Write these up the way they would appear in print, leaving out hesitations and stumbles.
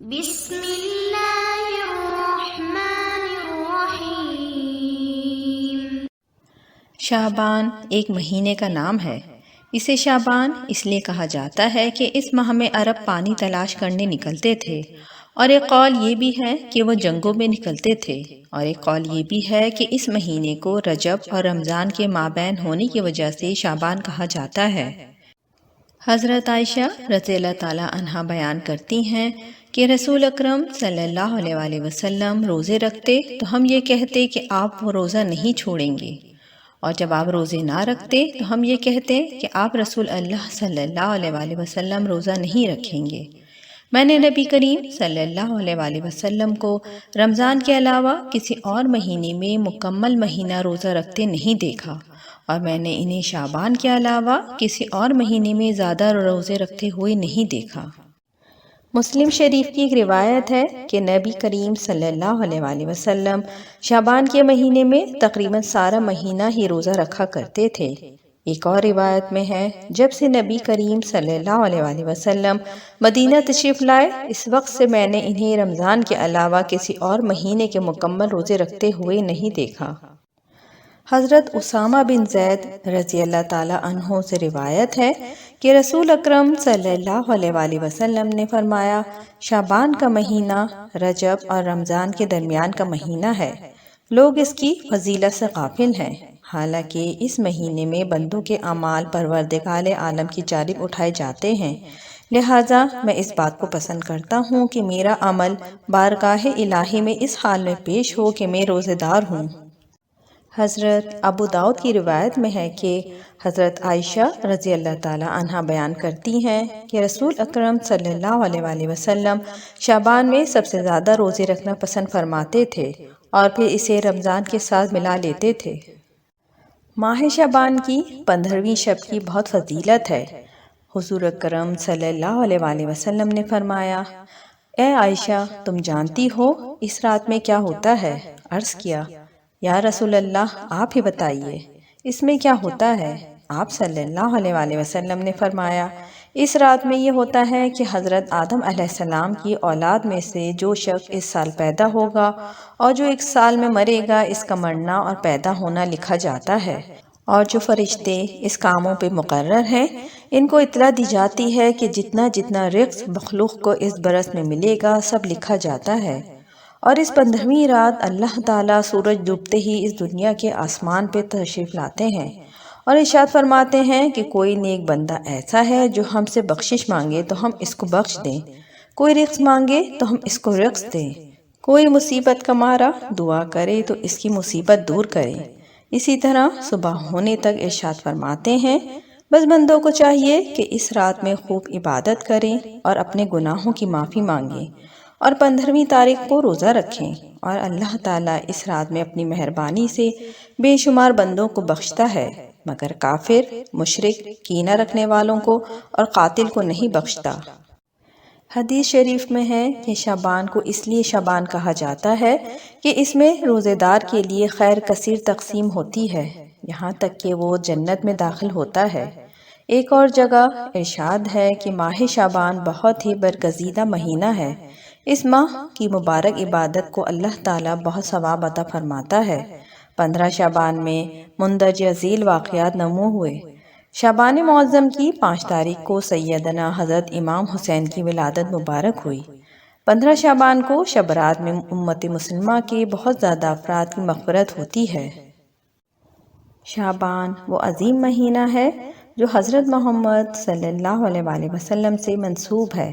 بسم اللہ الرحمن الرحیم۔ شعبان ایک مہینے کا نام ہے۔ اسے شعبان اس لیے کہا جاتا ہے کہ اس ماہ میں عرب پانی تلاش کرنے نکلتے تھے، اور ایک قول یہ بھی ہے کہ وہ جنگوں میں نکلتے تھے، اور ایک قول یہ بھی ہے کہ اس مہینے کو رجب اور رمضان کے مابین ہونے کی وجہ سے شعبان کہا جاتا ہے۔ حضرت عائشہ رضی اللہ تعالیٰ عنہا بیان کرتی ہیں کہ رسول اکرم صلی اللہ علیہ وآلہ وسلم روزے رکھتے تو ہم یہ کہتے کہ آپ وہ روزہ نہیں چھوڑیں گے، اور جب آپ روزے نہ رکھتے تو ہم یہ کہتے کہ آپ رسول اللہ صلی اللہ علیہ وآلہ وسلم روزہ نہیں رکھیں گے۔ میں نے نبی کریم صلی اللہ علیہ وآلہ وسلم کو رمضان کے علاوہ کسی اور مہینے میں مکمل مہینہ روزہ رکھتے نہیں دیکھا، اور میں نے انہیں شعبان کے علاوہ کسی اور مہینے میں زیادہ روزے رکھتے ہوئے نہیں دیکھا۔ مسلم شریف کی ایک روایت ہے کہ نبی کریم صلی اللہ علیہ وآلہ وسلم شعبان کے مہینے میں تقریباً سارا مہینہ ہی روزہ رکھا کرتے تھے۔ ایک اور روایت میں ہے، جب سے نبی کریم صلی اللہ علیہ وآلہ وسلم مدینہ تشریف لائے، اس وقت سے میں نے انہیں رمضان کے علاوہ کسی اور مہینے کے مکمل روزے رکھتے ہوئے نہیں دیکھا۔ حضرت اسامہ بن زید رضی اللہ تعالیٰ عنہ سے روایت ہے کہ رسول اکرم صلی اللہ علیہ وآلہ وسلم نے فرمایا، شعبان کا مہینہ رجب اور رمضان کے درمیان کا مہینہ ہے، لوگ اس کی فضیلت سے غافل ہیں، حالانکہ اس مہینے میں بندوں کے اعمال پروردگار عالم کی جانب اٹھائے جاتے ہیں، لہٰذا میں اس بات کو پسند کرتا ہوں کہ میرا عمل بارگاہ الہی میں اس حال میں پیش ہو کہ میں روزے دار ہوں۔ حضرت ابو داؤد کی روایت میں ہے کہ حضرت عائشہ رضی اللہ تعالیٰ عنہا بیان کرتی ہیں کہ رسول اکرم صلی اللہ علیہ وآلہ وسلم شعبان میں سب سے زیادہ روزے رکھنا پسند فرماتے تھے، اور پھر اسے رمضان کے ساتھ ملا لیتے تھے۔ ماہ شعبان کی 15ویں شب کی بہت فضیلت ہے۔ حضور اکرم صلی اللہ علیہ وآلہ وسلم نے فرمایا، اے عائشہ، تم جانتی ہو اس رات میں کیا ہوتا ہے؟ عرض کیا، یا رسول اللہ، آپ ہی بتائیے، اس میں کیا ہوتا ہے؟ آپ صلی اللہ علیہ وآلہ وسلم نے فرمایا، اس رات میں یہ ہوتا ہے کہ حضرت آدم علیہ السلام کی اولاد میں سے جو شخص اس سال پیدا ہوگا اور جو ایک سال میں مرے گا، اس کا مرنا اور پیدا ہونا لکھا جاتا ہے، اور جو فرشتے اس کاموں پہ مقرر ہیں، ان کو اطلاع دی جاتی ہے کہ جتنا جتنا رزق مخلوق کو اس برس میں ملے گا سب لکھا جاتا ہے۔ اور اس 15ویں رات اللہ تعالیٰ سورج ڈوبتے ہی اس دنیا کے آسمان پہ تشریف لاتے ہیں، اور ارشاد فرماتے ہیں کہ کوئی نیک بندہ ایسا ہے جو ہم سے بخشش مانگے تو ہم اس کو بخش دیں، کوئی رزق مانگے تو ہم اس کو رزق دیں، کوئی مصیبت کا مارا دعا کرے تو اس کی مصیبت دور کریں۔ اسی طرح صبح ہونے تک ارشاد فرماتے ہیں، بس بندوں کو چاہیے کہ اس رات میں خوب عبادت کریں اور اپنے گناہوں کی معافی مانگیں، اور 15ویں تاریخ کو روزہ رکھیں، اور اللہ تعالیٰ اس رات میں اپنی مہربانی سے بے شمار بندوں کو بخشتا ہے، مگر کافر، مشرک، کینہ رکھنے والوں کو اور قاتل کو نہیں بخشتا۔ حدیث شریف میں ہے کہ شعبان کو اس لیے شعبان کہا جاتا ہے کہ اس میں روزے دار کے لیے خیر کثیر تقسیم ہوتی ہے، یہاں تک کہ وہ جنت میں داخل ہوتا ہے۔ ایک اور جگہ ارشاد ہے کہ ماہ شعبان بہت ہی برگزیدہ مہینہ ہے، اس ماہ کی مبارک عبادت کو اللہ تعالیٰ بہت ثواب عطا فرماتا ہے۔ 15 شعبان میں مندرجہ ذیل واقعات نموں ہوئے۔ شعبان معظم کی 5 تاریخ کو سیدنا حضرت امام حسین کی ولادت مبارک ہوئی۔ 15 شعبان کو شب برات میں امت مسلمہ کے بہت زیادہ افراد کی مغفرت ہوتی ہے۔ شعبان وہ عظیم مہینہ ہے جو حضرت محمد صلی اللہ علیہ وآلہ وسلم سے منسوب ہے۔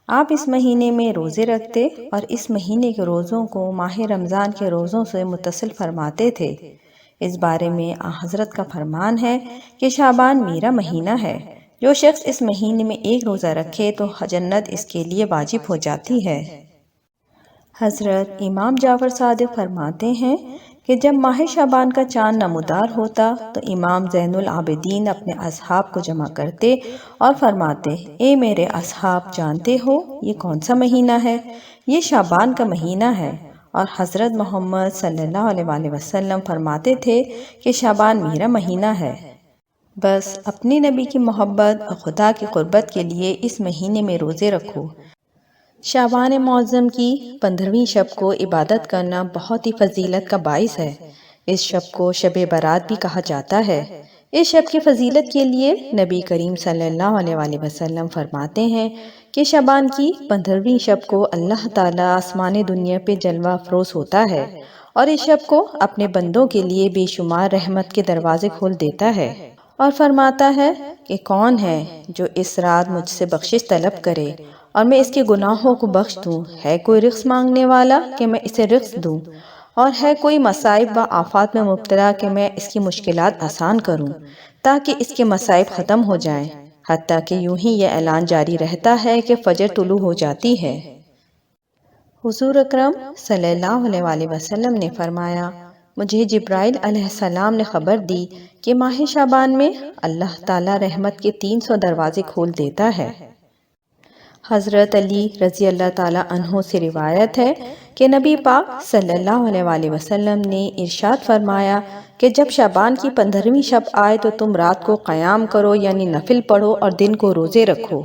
آپ اس مہینے میں روزے رکھتے اور اس مہینے کے روزوں کو ماہ رمضان کے روزوں سے متصل فرماتے تھے۔ اس بارے میں حضرت کا فرمان ہے کہ شعبان میرا مہینہ ہے، جو شخص اس مہینے میں ایک روزہ رکھے تو جنت اس کے لیے واجب ہو جاتی ہے۔ حضرت امام جعفر صادق فرماتے ہیں کہ جب ماہ شعبان کا چاند نمودار ہوتا تو امام زین العابدین اپنے اصحاب کو جمع کرتے اور فرماتے، اے میرے اصحاب، جانتے ہو یہ کون سا مہینہ ہے؟ یہ شعبان کا مہینہ ہے۔ اور حضرت محمد صلی اللہ علیہ وآلہ وسلم فرماتے تھے کہ شعبان میرا مہینہ ہے۔ بس اپنی نبی کی محبت اور خدا کی قربت کے لیے اس مہینے میں روزے رکھو۔ شعبان معظم کی 15ویں شب کو عبادت کرنا بہت ہی فضیلت کا باعث ہے۔ اس شب کو شب برات بھی کہا جاتا ہے۔ اس شب کی فضیلت کے لیے نبی کریم صلی اللہ علیہ وآلہ وسلم فرماتے ہیں کہ شعبان کی 15ویں شب کو اللہ تعالیٰ آسمان دنیا پہ جلوہ افروز ہوتا ہے اور اس شب کو اپنے بندوں کے لیے بے شمار رحمت کے دروازے کھول دیتا ہے اور فرماتا ہے کہ کون ہے جو اس رات مجھ سے بخشش طلب کرے اور میں اس کے گناہوں کو بخش دوں۔ ہے کوئی رزق مانگنے والا کہ میں اسے رزق دوں، اور ہے کوئی مصائب و آفات میں مبتلا کہ میں اس کی مشکلات آسان کروں تاکہ اس کے مصائب ختم ہو جائیں، حتیٰ کہ یوں ہی یہ اعلان جاری رہتا ہے کہ فجر طلوع ہو جاتی ہے۔ حضور اکرم صلی اللہ علیہ وآلہ وسلم نے فرمایا، مجھے جبرائیل علیہ السلام نے خبر دی کہ ماہ شعبان میں اللہ تعالیٰ رحمت کے 300 دروازے کھول دیتا ہے۔ حضرت علی رضی اللہ تعالیٰ عنہ سے روایت ہے کہ نبی پاک صلی اللہ علیہ وآلہ وسلم نے ارشاد فرمایا کہ جب شعبان کی 15ویں شب آئے تو تم رات کو قیام کرو، یعنی نفل پڑھو، اور دن کو روزے رکھو۔